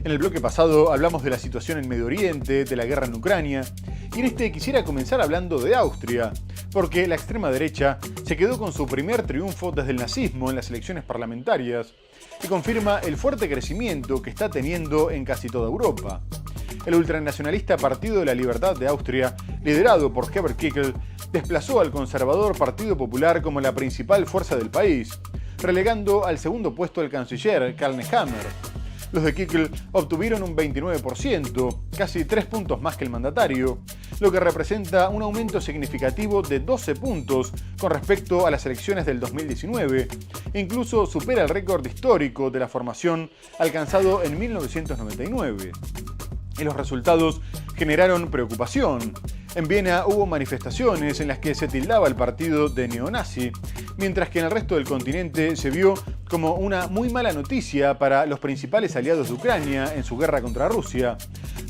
En el bloque pasado hablamos de la situación en Medio Oriente, de la guerra en Ucrania, y en este quisiera comenzar hablando de Austria, porque la extrema derecha se quedó con su primer triunfo desde el nazismo en las elecciones parlamentarias y confirma el fuerte crecimiento que está teniendo en casi toda Europa. El ultranacionalista Partido de la Libertad de Austria, liderado por Herbert Kickl, desplazó al conservador Partido Popular como la principal fuerza del país, relegando al segundo puesto al canciller Karl Nehammer. Los de Kickl obtuvieron un 29%, casi 3 puntos más que el mandatario, lo que representa un aumento significativo de 12 puntos con respecto a las elecciones del 2019, e incluso supera el récord histórico de la formación alcanzado en 1999. Y los resultados generaron preocupación. En Viena hubo manifestaciones en las que se tildaba al partido de neonazi, mientras que en el resto del continente se vio como una muy mala noticia para los principales aliados de Ucrania en su guerra contra Rusia,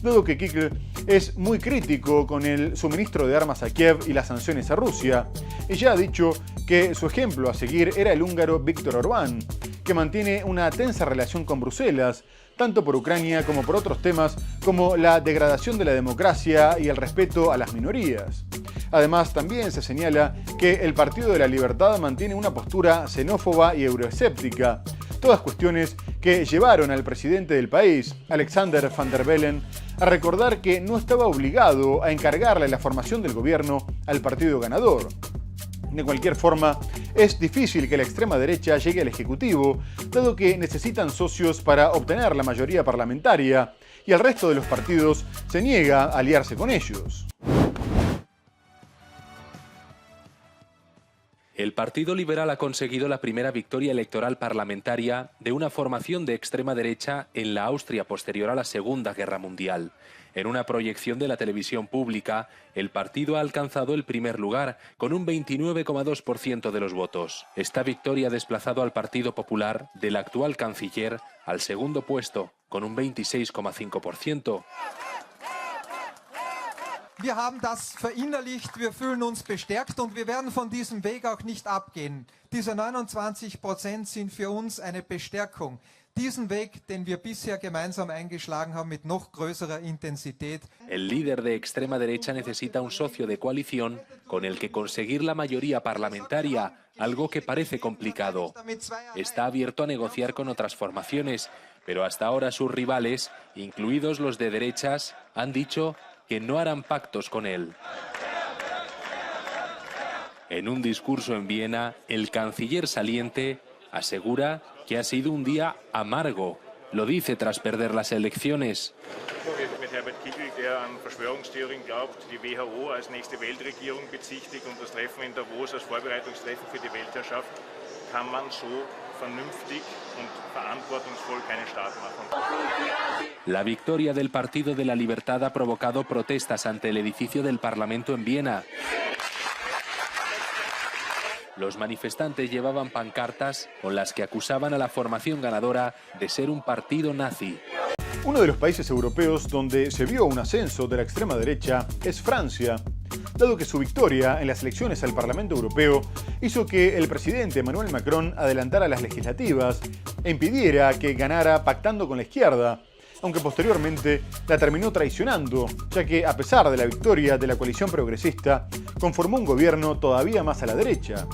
dado que Kickl es muy crítico con el suministro de armas a Kiev y las sanciones a Rusia, y ya ha dicho que su ejemplo a seguir era el húngaro Viktor Orbán, que mantiene una tensa relación con Bruselas, tanto por Ucrania como por otros temas como la degradación de la democracia y el respeto a las minorías. Además, también se señala que el Partido de la Libertad mantiene una postura xenófoba y euroescéptica, todas cuestiones que llevaron al presidente del país, Alexander Van der Bellen, a recordar que no estaba obligado a encargarle la formación del gobierno al partido ganador. De cualquier forma, es difícil que la extrema derecha llegue al Ejecutivo, dado que necesitan socios para obtener la mayoría parlamentaria, y el resto de los partidos se niega a aliarse con ellos. El Partido Liberal ha conseguido la primera victoria electoral parlamentaria de una formación de extrema derecha en la Austria posterior a la Segunda Guerra Mundial. En una proyección de la televisión pública, el partido ha alcanzado el primer lugar, con un 29,2% de los votos. Esta victoria ha desplazado al Partido Popular del actual canciller al segundo puesto, con un 26,5%. Wir haben das verinnerlicht, wir fühlen uns bestärkt und wir werden von diesem Weg auch nicht abgehen. Diese 29% sind für uns eine Bestärkung. Diesen Weg, den wir bisher gemeinsam eingeschlagen haben, mit noch größerer Intensität. El líder de extrema derecha necesita un socio de coalición con el que conseguir la mayoría parlamentaria, algo que parece complicado. Está abierto a negociar con otras formaciones, pero hasta ahora sus rivales, incluidos los de derechas, han dicho que no harán pactos con él. En un discurso en Viena, el canciller saliente asegura que ha sido un día amargo. Lo dice tras perder las elecciones. Mit Herbert Kickl, der an Verschwörungstheorien glaubt, die WHO als nächste Weltregierung bezichtigt und das Treffen in Davos als Vorbereitungstreffen für die Weltherrschaft, kann man so vernünftig und verantwortungsvoll keinen Staat machen. La victoria del Partido de la Libertad ha provocado protestas ante el edificio del Parlamento en Viena. Los manifestantes llevaban pancartas con las que acusaban a la formación ganadora de ser un partido nazi. Uno de los países europeos donde se vio un ascenso de la extrema derecha es Francia, dado que su victoria en las elecciones al Parlamento Europeo hizo que el presidente Emmanuel Macron adelantara las legislativas e impidiera que ganara pactando con la izquierda, aunque posteriormente la terminó traicionando, ya que a pesar de la victoria de la coalición progresista, conformó un gobierno todavía más a la derecha.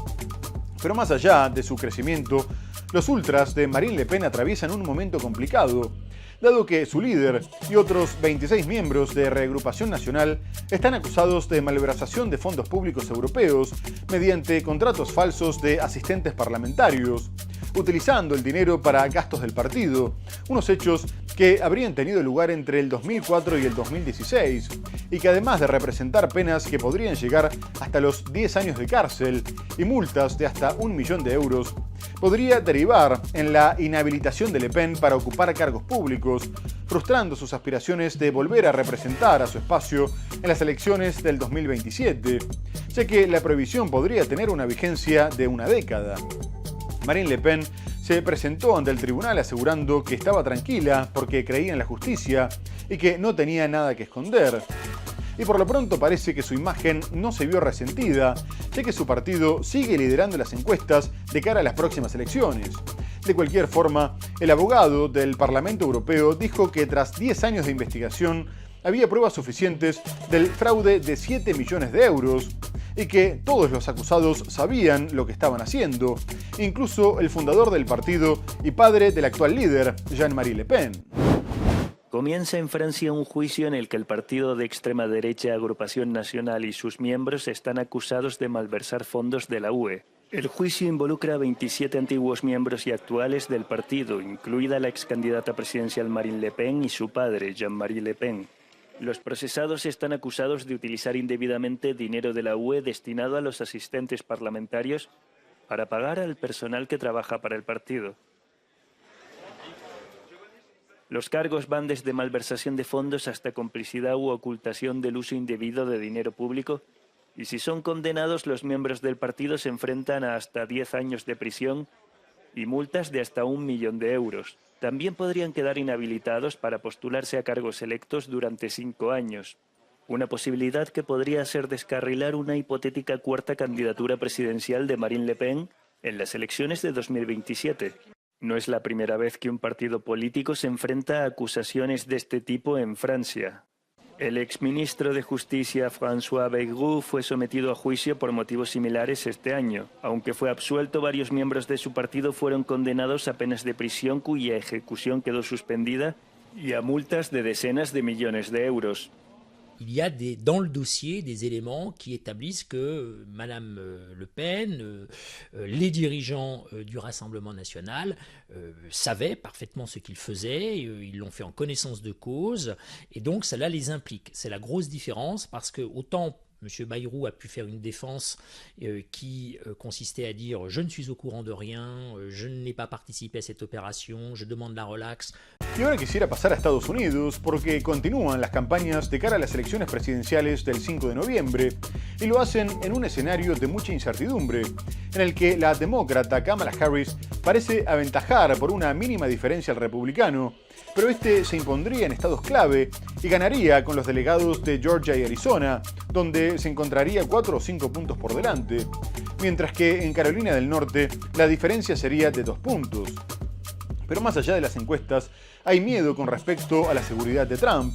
Pero más allá de su crecimiento, los ultras de Marine Le Pen atraviesan un momento complicado, dado que su líder y otros 26 miembros de Reagrupación Nacional están acusados de malversación de fondos públicos europeos mediante contratos falsos de asistentes parlamentarios, utilizando el dinero para gastos del partido, unos hechos que habrían tenido lugar entre el 2004 y el 2016, y que además de representar penas que podrían llegar hasta los 10 años de cárcel y multas de hasta 1 millón de euros, podría derivar en la inhabilitación de Le Pen para ocupar cargos públicos, frustrando sus aspiraciones de volver a representar a su espacio en las elecciones del 2027, ya que la prohibición podría tener una vigencia de una década. Marine Le Pen se presentó ante el tribunal asegurando que estaba tranquila porque creía en la justicia y que no tenía nada que esconder. y por lo pronto parece que su imagen no se vio resentida, ya que su partido sigue liderando las encuestas de cara a las próximas elecciones. De cualquier forma, el abogado del Parlamento Europeo dijo que tras 10 años de investigación había pruebas suficientes del fraude de 7 millones de euros y que todos los acusados sabían lo que estaban haciendo, incluso el fundador del partido y padre del actual líder, Jean-Marie Le Pen. Comienza en Francia un juicio en el que el partido de extrema derecha Agrupación Nacional y sus miembros están acusados de malversar fondos de la UE. El juicio involucra a 27 antiguos miembros y actuales del partido, incluida la excandidata presidencial Marine Le Pen y su padre, Jean-Marie Le Pen. Los procesados están acusados de utilizar indebidamente dinero de la UE destinado a los asistentes parlamentarios para pagar al personal que trabaja para el partido. Los cargos van desde malversación de fondos hasta complicidad u ocultación del uso indebido de dinero público, y si son condenados, los miembros del partido se enfrentan a hasta 10 años de prisión y multas de hasta 1 millón de euros. También podrían quedar inhabilitados para postularse a cargos electos durante 5 años. Una posibilidad que podría ser descarrilar una hipotética cuarta candidatura presidencial de Marine Le Pen en las elecciones de 2027. No es la primera vez que un partido político se enfrenta a acusaciones de este tipo en Francia. El exministro de Justicia François Bayrou fue sometido a juicio por motivos similares este año. Aunque fue absuelto, varios miembros de su partido fueron condenados a penas de prisión cuya ejecución quedó suspendida y a multas de decenas de millones de euros. Il y a dans le dossier des éléments qui établissent que Madame Le Pen, les dirigeants du Rassemblement national savaient parfaitement ce qu'ils faisaient, ils l'ont fait en connaissance de cause, et donc cela les implique. C'est la grosse différence parce que autant M. Bayrou a pu faire une défense qui consistait à dire « je ne suis au courant de rien, je n'ai pas participé à cette opération, je demande la relax ». Y ahora quisiera pasar a Estados Unidos porque continúan las campañas de cara a las elecciones presidenciales del 5 de noviembre y lo hacen en un escenario de mucha incertidumbre, en el que la demócrata Kamala Harris parece aventajar por una mínima diferencia al republicano, pero este se impondría en estados clave y ganaría con los delegados de Georgia y Arizona, donde se encontraría 4 o 5 puntos por delante, mientras que en Carolina del Norte la diferencia sería de 2 puntos. Pero más allá de las encuestas, hay miedo con respecto a la seguridad de Trump,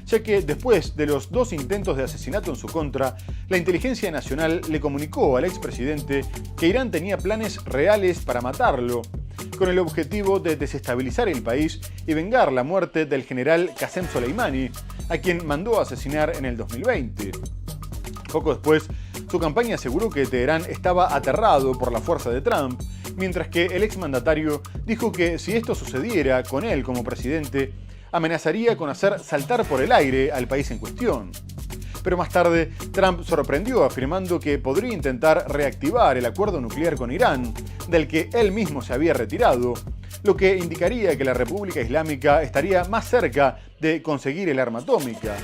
ya que después de los 2 intentos de asesinato en su contra, la inteligencia nacional le comunicó al expresidente que Irán tenía planes reales para matarlo, con el objetivo de desestabilizar el país y vengar la muerte del general Qasem Soleimani, a quien mandó a asesinar en el 2020. Poco después, su campaña aseguró que Teherán estaba aterrado por la fuerza de Trump, mientras que el exmandatario dijo que si esto sucediera con él como presidente, amenazaría con hacer saltar por el aire al país en cuestión. Pero más tarde, Trump sorprendió afirmando que podría intentar reactivar el acuerdo nuclear con Irán, del que él mismo se había retirado, lo que indicaría que la República Islámica estaría más cerca de conseguir el arma atómica.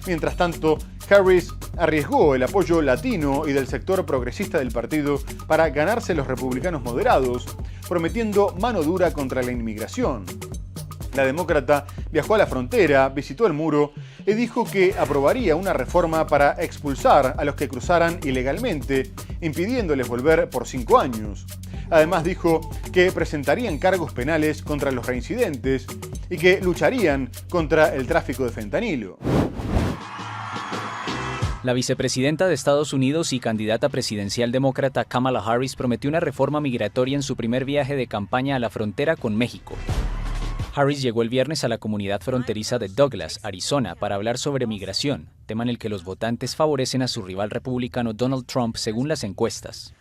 Mientras tanto, Harris arriesgó el apoyo latino y del sector progresista del partido para ganarse los republicanos moderados, prometiendo mano dura contra la inmigración. La demócrata viajó a la frontera, visitó el muro y dijo que aprobaría una reforma para expulsar a los que cruzaran ilegalmente, impidiéndoles volver por 5 años. Además dijo que presentarían cargos penales contra los reincidentes y que lucharían contra el tráfico de fentanilo. La vicepresidenta de Estados Unidos y candidata presidencial demócrata Kamala Harris prometió una reforma migratoria en su primer viaje de campaña a la frontera con México. Harris llegó el viernes a la comunidad fronteriza de Douglas, Arizona, para hablar sobre migración, tema en el que los votantes favorecen a su rival republicano Donald Trump según las encuestas.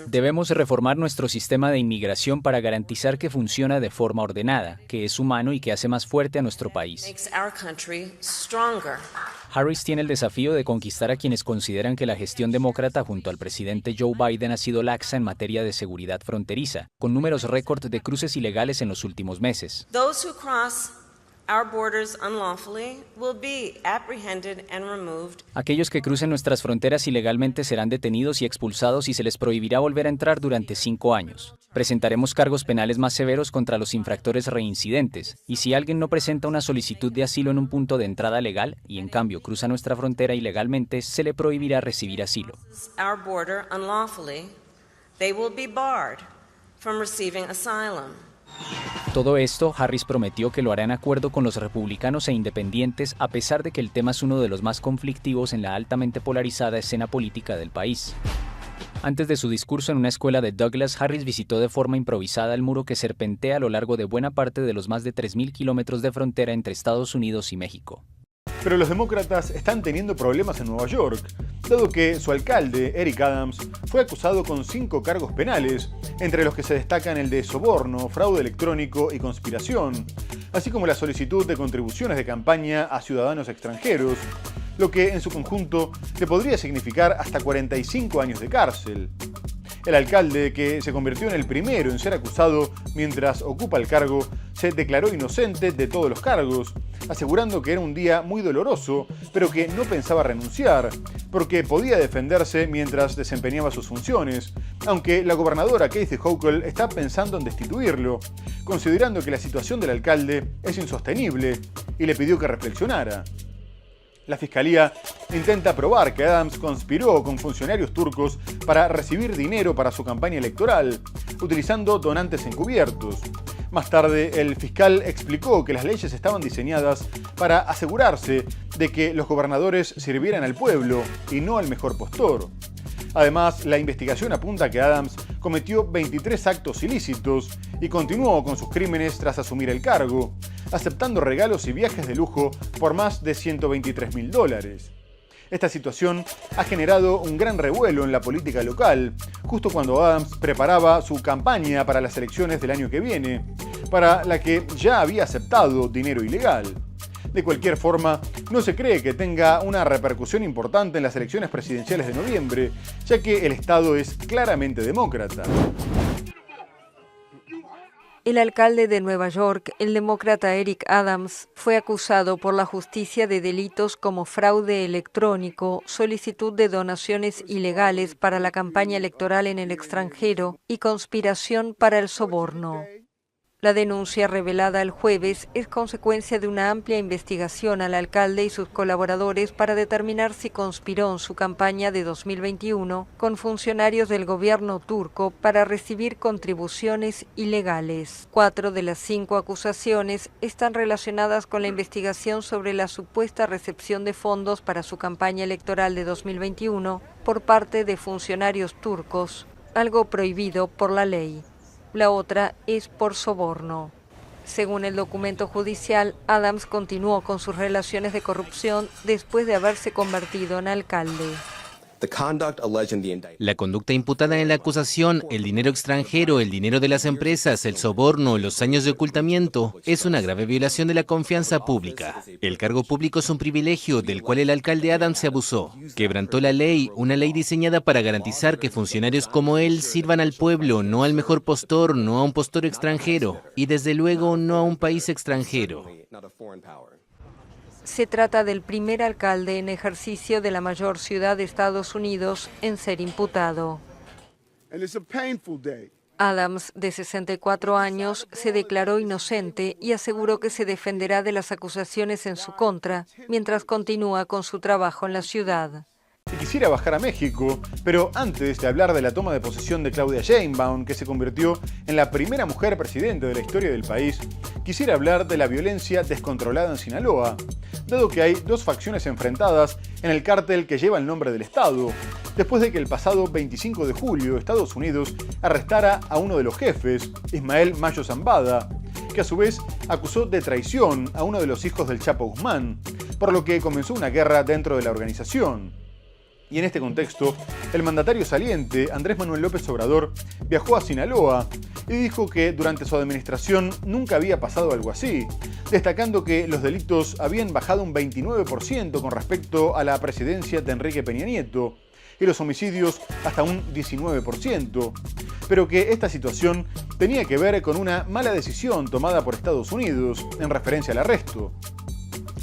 Debemos reformar nuestro sistema de inmigración para garantizar que funciona de forma ordenada, que es humano y que hace más fuerte a nuestro país. Harris tiene el desafío de conquistar a quienes consideran que la gestión demócrata junto al presidente Joe Biden ha sido laxa en materia de seguridad fronteriza, con números récord de cruces ilegales en los últimos meses. Aquellos que crucen nuestras fronteras ilegalmente serán detenidos y expulsados y se les prohibirá volver a entrar durante 5 años. Presentaremos cargos penales más severos contra los infractores reincidentes, y si alguien no presenta una solicitud de asilo en un punto de entrada legal y en cambio cruza nuestra frontera ilegalmente, se le prohibirá recibir asilo. Todo esto, Harris prometió que lo hará en acuerdo con los republicanos e independientes, a pesar de que el tema es uno de los más conflictivos en la altamente polarizada escena política del país. Antes de su discurso en una escuela de Douglas, Harris visitó de forma improvisada el muro que serpentea a lo largo de buena parte de los más de 3.000 kilómetros de frontera entre Estados Unidos y México. Pero los demócratas están teniendo problemas en Nueva York, dado que su alcalde, Eric Adams, fue acusado con 5 cargos penales, entre los que se destacan el de soborno, fraude electrónico y conspiración, así como la solicitud de contribuciones de campaña a ciudadanos extranjeros, lo que en su conjunto le podría significar hasta 45 años de cárcel. El alcalde, que se convirtió en el primero en ser acusado mientras ocupa el cargo, se declaró inocente de todos los cargos, asegurando que era un día muy doloroso, pero que no pensaba renunciar, porque podía defenderse mientras desempeñaba sus funciones, aunque la gobernadora Kathy Hochul está pensando en destituirlo, considerando que la situación del alcalde es insostenible, y le pidió que reflexionara. La Fiscalía intenta probar que Adams conspiró con funcionarios turcos para recibir dinero para su campaña electoral, utilizando donantes encubiertos. Más tarde, el fiscal explicó que las leyes estaban diseñadas para asegurarse de que los gobernadores sirvieran al pueblo y no al mejor postor. Además, la investigación apunta que Adams cometió 23 actos ilícitos y continuó con sus crímenes tras asumir el cargo, aceptando regalos y viajes de lujo por más de $123.000. Esta situación ha generado un gran revuelo en la política local, justo cuando Adams preparaba su campaña para las elecciones del año que viene, para la que ya había aceptado dinero ilegal. De cualquier forma, no se cree que tenga una repercusión importante en las elecciones presidenciales de noviembre, ya que el estado es claramente demócrata. El alcalde de Nueva York, el demócrata Eric Adams, fue acusado por la justicia de delitos como fraude electrónico, solicitud de donaciones ilegales para la campaña electoral en el extranjero y conspiración para el soborno. La denuncia revelada el jueves es consecuencia de una amplia investigación al alcalde y sus colaboradores para determinar si conspiró en su campaña de 2021 con funcionarios del gobierno turco para recibir contribuciones ilegales. 4 de las 5 acusaciones están relacionadas con la investigación sobre la supuesta recepción de fondos para su campaña electoral de 2021 por parte de funcionarios turcos, algo prohibido por la ley. La otra es por soborno. Según el documento judicial, Adams continuó con sus relaciones de corrupción después de haberse convertido en alcalde. La conducta imputada en la acusación, el dinero extranjero, el dinero de las empresas, el soborno, los años de ocultamiento, es una grave violación de la confianza pública. El cargo público es un privilegio del cual el alcalde Adams se abusó. Quebrantó la ley, una ley diseñada para garantizar que funcionarios como él sirvan al pueblo, no al mejor postor, no a un postor extranjero, y desde luego no a un país extranjero. Se trata del primer alcalde en ejercicio de la mayor ciudad de Estados Unidos en ser imputado. Adams, de 64 años, se declaró inocente y aseguró que se defenderá de las acusaciones en su contra mientras continúa con su trabajo en la ciudad. Quisiera bajar a México, pero antes de hablar de la toma de posesión de Claudia Sheinbaum, que se convirtió en la primera mujer presidente de la historia del país, quisiera hablar de la violencia descontrolada en Sinaloa, dado que hay 2 facciones enfrentadas en el cártel que lleva el nombre del Estado, después de que el pasado 25 de julio Estados Unidos arrestara a uno de los jefes, Ismael Mayo Zambada, que a su vez acusó de traición a uno de los hijos del Chapo Guzmán, por lo que comenzó una guerra dentro de la organización. Y en este contexto, el mandatario saliente, Andrés Manuel López Obrador, viajó a Sinaloa y dijo que durante su administración nunca había pasado algo así, destacando que los delitos habían bajado un 29% con respecto a la presidencia de Enrique Peña Nieto y los homicidios hasta un 19%, pero que esta situación tenía que ver con una mala decisión tomada por Estados Unidos en referencia al arresto.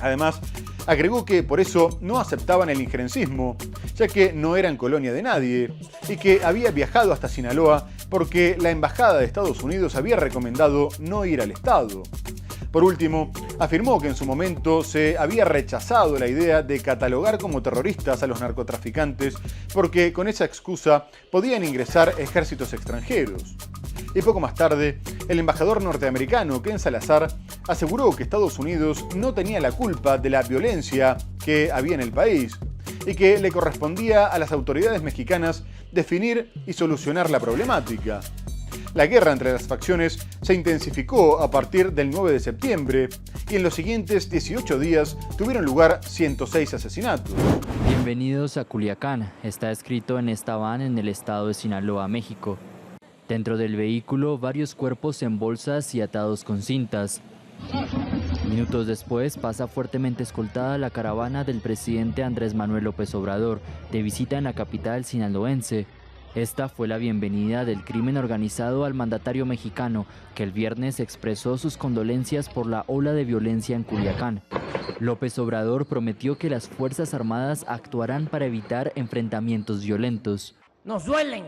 Además, agregó que por eso no aceptaban el injerencismo, ya que no eran colonia de nadie, y que había viajado hasta Sinaloa porque la Embajada de Estados Unidos había recomendado no ir al estado. Por último, afirmó que en su momento se había rechazado la idea de catalogar como terroristas a los narcotraficantes porque con esa excusa podían ingresar ejércitos extranjeros. Y poco más tarde, el embajador norteamericano Ken Salazar aseguró que Estados Unidos no tenía la culpa de la violencia que había en el país y que le correspondía a las autoridades mexicanas definir y solucionar la problemática. La guerra entre las facciones se intensificó a partir del 9 de septiembre y en los siguientes 18 días tuvieron lugar 106 asesinatos. Bienvenidos a Culiacán, está escrito en esta van en el estado de Sinaloa, México. Dentro del vehículo, varios cuerpos en bolsas y atados con cintas. Minutos después, pasa fuertemente escoltada la caravana del presidente Andrés Manuel López Obrador, de visita en la capital sinaloense. Esta fue la bienvenida del crimen organizado al mandatario mexicano, que el viernes expresó sus condolencias por la ola de violencia en Culiacán. López Obrador prometió que las Fuerzas Armadas actuarán para evitar enfrentamientos violentos. Nos duelen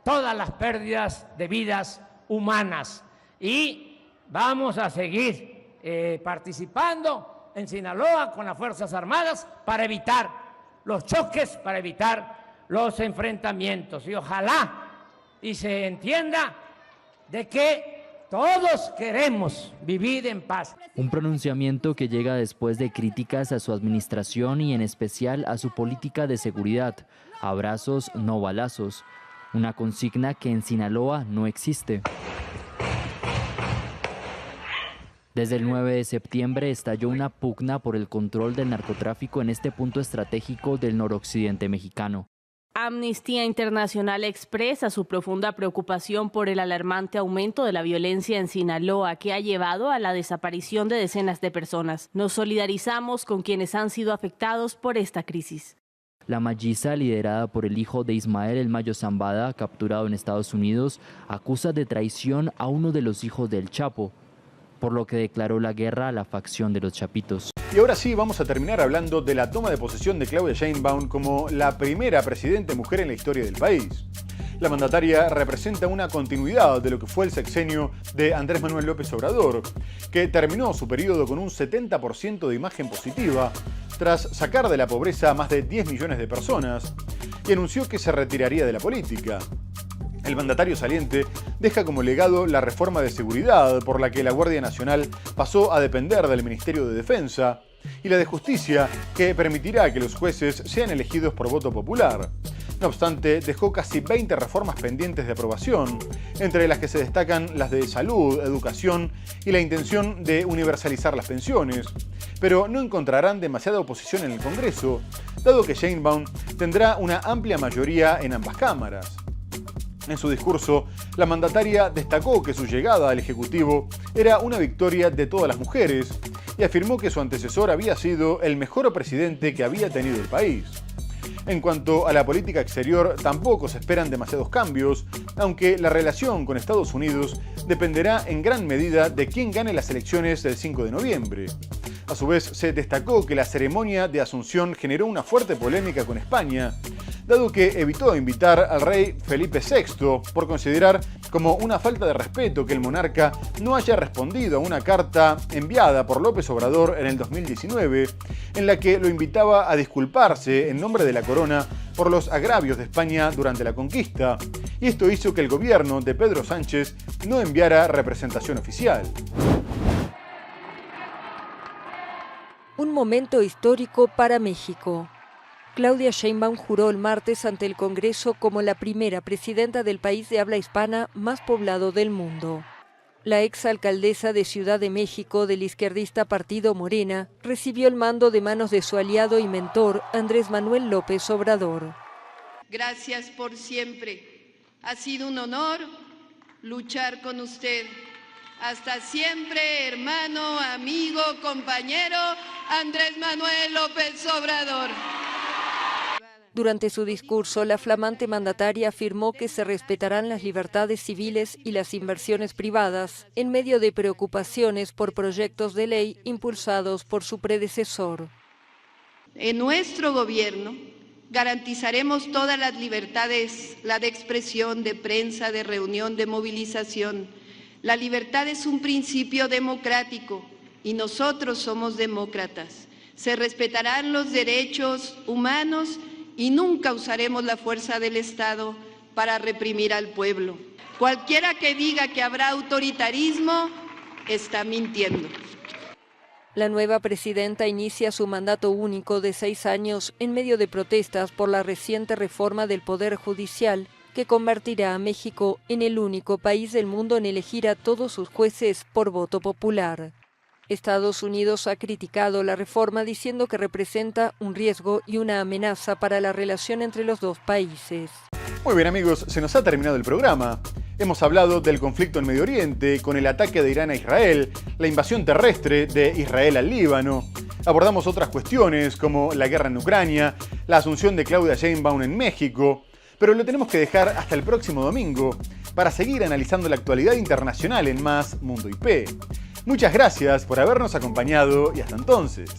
todas las pérdidas de vidas humanas y vamos a seguir participando en Sinaloa con las Fuerzas Armadas para evitar los choques, para evitar los enfrentamientos. Y ojalá y se entienda de que todos queremos vivir en paz. Un pronunciamiento que llega después de críticas a su administración y en especial a su política de seguridad. Abrazos, no balazos. Una consigna que en Sinaloa no existe. Desde el 9 de septiembre estalló una pugna por el control del narcotráfico en este punto estratégico del noroccidente mexicano. Amnistía Internacional expresa su profunda preocupación por el alarmante aumento de la violencia en Sinaloa que ha llevado a la desaparición de decenas de personas. Nos solidarizamos con quienes han sido afectados por esta crisis. La Malliza, liderada por el hijo de Ismael El Mayo Zambada, capturado en Estados Unidos, acusa de traición a uno de los hijos del Chapo, por lo que declaró la guerra a la facción de los Chapitos. Y ahora sí, vamos a terminar hablando de la toma de posesión de Claudia Sheinbaum como la primera presidente mujer en la historia del país. La mandataria representa una continuidad de lo que fue el sexenio de Andrés Manuel López Obrador, que terminó su periodo con un 70% de imagen positiva, tras sacar de la pobreza a más de 10 millones de personas, y anunció que se retiraría de la política. El mandatario saliente deja como legado la reforma de seguridad por la que la Guardia Nacional pasó a depender del Ministerio de Defensa y la de Justicia que permitirá que los jueces sean elegidos por voto popular. No obstante, dejó casi 20 reformas pendientes de aprobación, entre las que se destacan las de salud, educación y la intención de universalizar las pensiones. Pero no encontrarán demasiada oposición en el Congreso, dado que Sheinbaum tendrá una amplia mayoría en ambas cámaras. En su discurso, la mandataria destacó que su llegada al Ejecutivo era una victoria de todas las mujeres y afirmó que su antecesor había sido el mejor presidente que había tenido el país. En cuanto a la política exterior, tampoco se esperan demasiados cambios, aunque la relación con Estados Unidos dependerá en gran medida de quién gane las elecciones del 5 de noviembre. A su vez, se destacó que la ceremonia de Asunción generó una fuerte polémica con España, dado que evitó invitar al rey Felipe VI por considerar como una falta de respeto que el monarca no haya respondido a una carta enviada por López Obrador en el 2019, en la que lo invitaba a disculparse en nombre de la corona por los agravios de España durante la conquista, y esto hizo que el gobierno de Pedro Sánchez no enviara representación oficial. Un momento histórico para México. Claudia Sheinbaum juró el martes ante el Congreso como la primera presidenta del país de habla hispana más poblado del mundo. La exalcaldesa de Ciudad de México del izquierdista partido Morena recibió el mando de manos de su aliado y mentor, Andrés Manuel López Obrador. Gracias por siempre. Ha sido un honor luchar con usted. Hasta siempre, hermano, amigo, compañero, Andrés Manuel López Obrador. Durante su discurso, la flamante mandataria afirmó que se respetarán las libertades civiles y las inversiones privadas, en medio de preocupaciones por proyectos de ley impulsados por su predecesor. En nuestro gobierno garantizaremos todas las libertades, la de expresión, de prensa, de reunión, de movilización. La libertad es un principio democrático y nosotros somos demócratas. Se respetarán los derechos humanos y nunca usaremos la fuerza del Estado para reprimir al pueblo. Cualquiera que diga que habrá autoritarismo está mintiendo. La nueva presidenta inicia su mandato único de 6 años en medio de protestas por la reciente reforma del Poder Judicial que convertirá a México en el único país del mundo en elegir a todos sus jueces por voto popular. Estados Unidos ha criticado la reforma diciendo que representa un riesgo y una amenaza para la relación entre los dos países. Muy bien amigos, se nos ha terminado el programa. Hemos hablado del conflicto en Medio Oriente, con el ataque de Irán a Israel, la invasión terrestre de Israel al Líbano. Abordamos otras cuestiones como la guerra en Ucrania, la asunción de Claudia Sheinbaum en México, pero lo tenemos que dejar hasta el próximo domingo para seguir analizando la actualidad internacional en Más Mundo IP. Muchas gracias por habernos acompañado y hasta entonces.